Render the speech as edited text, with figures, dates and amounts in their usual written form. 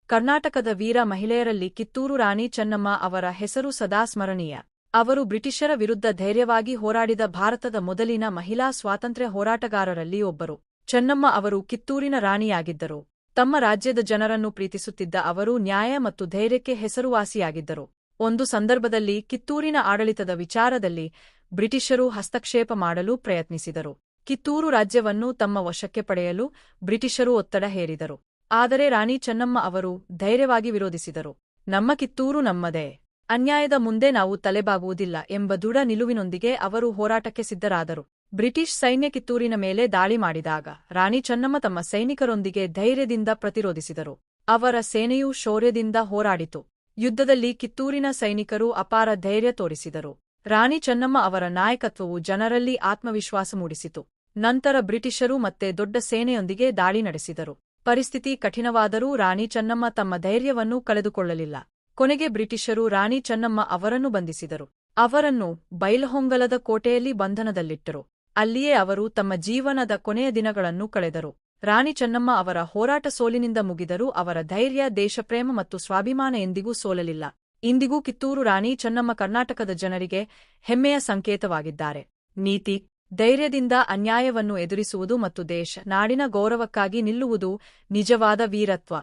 ಕರ್ನಾಟಕದ ವೀರ ಮಹಿಳೆಯರಲ್ಲಿ ಕಿತ್ತೂರು ರಾಣಿ ಚೆನ್ನಮ್ಮ ಅವರ ಹೆಸರು ಸದಾ ಸ್ಮರಣೀಯ. ಅವರು ಬ್ರಿಟಿಷರ ವಿರುದ್ಧ ಧೈರ್ಯವಾಗಿ ಹೋರಾಡಿದ ಭಾರತದ ಮೊದಲಿನ ಮಹಿಳಾ ಸ್ವಾತಂತ್ರ್ಯ ಹೋರಾಟಗಾರರಲ್ಲಿ ಒಬ್ಬರು. ಚೆನ್ನಮ್ಮ ಅವರು ಕಿತ್ತೂರಿನ ರಾಣಿಯಾಗಿದ್ದರು. ತಮ್ಮ ರಾಜ್ಯದ ಜನರನ್ನು ಪ್ರೀತಿಸುತ್ತಿದ್ದ ಅವರು ನ್ಯಾಯ ಮತ್ತು ಧೈರ್ಯಕ್ಕೆ ಹೆಸರುವಾಸಿಯಾಗಿದ್ದರು. ಒಂದು ಸಂದರ್ಭದಲ್ಲಿ ಕಿತ್ತೂರಿನ ಆಡಳಿತದ ವಿಚಾರದಲ್ಲಿ ಬ್ರಿಟಿಷರು ಹಸ್ತಕ್ಷೇಪ ಮಾಡಲು ಪ್ರಯತ್ನಿಸಿದರು. ಕಿತ್ತೂರು ರಾಜ್ಯವನ್ನು ತಮ್ಮ ವಶಕ್ಕೆ ಪಡೆಯಲು ಬ್ರಿಟಿಷರು ಒತ್ತಡ ಹೇರಿದರು. ಆದರೆ ರಾಣಿ ಚೆನ್ನಮ್ಮ ಅವರು ಧೈರ್ಯವಾಗಿ ವಿರೋಧಿಸಿದರು. ನಮ್ಮ ಕಿತ್ತೂರು ನಮ್ಮದೇ, ಅನ್ಯಾಯದ ಮುಂದೆ ನಾವು ತಲೆಬಾಗುವುದಿಲ್ಲ ಎಂಬ ದೃಢ ನಿಲುವಿನೊಂದಿಗೆ ಅವರು ಹೋರಾಟಕ್ಕೆ ಸಿದ್ಧರಾದರು. ಬ್ರಿಟಿಷ್ ಸೈನ್ಯ ಕಿತ್ತೂರಿನ ಮೇಲೆ ದಾಳಿ ಮಾಡಿದಾಗ ರಾಣಿ ಚೆನ್ನಮ್ಮ ತಮ್ಮ ಸೈನಿಕರೊಂದಿಗೆ ಧೈರ್ಯದಿಂದ ಪ್ರತಿರೋಧಿಸಿದರು. ಅವರ ಸೇನೆಯು ಶೌರ್ಯದಿಂದ ಹೋರಾಡಿತು. ಯುದ್ಧದಲ್ಲಿ ಕಿತ್ತೂರಿನ ಸೈನಿಕರು ಅಪಾರ ಧೈರ್ಯ ತೋರಿಸಿದರು. ರಾಣಿ ಚೆನ್ನಮ್ಮ ಅವರ ನಾಯಕತ್ವವು ಜನರಲ್ಲಿ ಆತ್ಮವಿಶ್ವಾಸ ಮೂಡಿಸಿತು. ನಂತರ ಬ್ರಿಟಿಷರು ಮತ್ತೆ ದೊಡ್ಡ ಸೇನೆಯೊಂದಿಗೆ ದಾಳಿ ನಡೆಸಿದರು. ಪರಿಸ್ಥಿತಿ ಕಠಿಣವಾದರೂ ರಾಣಿ ಚೆನ್ನಮ್ಮ ತಮ್ಮ ಧೈರ್ಯವನ್ನು ಕಳೆದುಕೊಳ್ಳಲಿಲ್ಲ. ಕೊನೆಗೆ ಬ್ರಿಟಿಷರು ರಾಣಿ ಚೆನ್ನಮ್ಮ ಅವರನ್ನು ಬಂಧಿಸಿದರು. ಅವರನ್ನು ಬೈಲಹೊಂಗಲದ ಕೋಟೆಯಲ್ಲಿ ಬಂಧನದಲ್ಲಿಟ್ಟರು. ಅಲ್ಲಿಯೇ ಅವರು ತಮ್ಮ ಜೀವನದ ಕೊನೆಯ ದಿನಗಳನ್ನು ಕಳೆದರು. ರಾಣಿ ಚೆನ್ನಮ್ಮ ಅವರ ಹೋರಾಟ ಸೋಲಿನಿಂದ ಮುಗಿದರೂ ಅವರ ಧೈರ್ಯ, ದೇಶಪ್ರೇಮ ಮತ್ತು ಸ್ವಾಭಿಮಾನ ಎಂದಿಗೂ ಸೋಲಲಿಲ್ಲ. ಇಂದಿಗೂ ಕಿತ್ತೂರು ರಾಣಿ ಚೆನ್ನಮ್ಮ ಕರ್ನಾಟಕದ ಜನರಿಗೆ ಹೆಮ್ಮೆಯ ಸಂಕೇತವಾಗಿದ್ದಾರೆ. ನೀತಿ, ಧೈರ್ಯದಿಂದ ಅನ್ಯಾಯವನ್ನು ಎದುರಿಸುವುದು ಮತ್ತು ನಾಡಿನ ಗೌರವಕ್ಕಾಗಿ ನಿಲ್ಲುವುದು ನಿಜವಾದ ವೀರತ್ವ.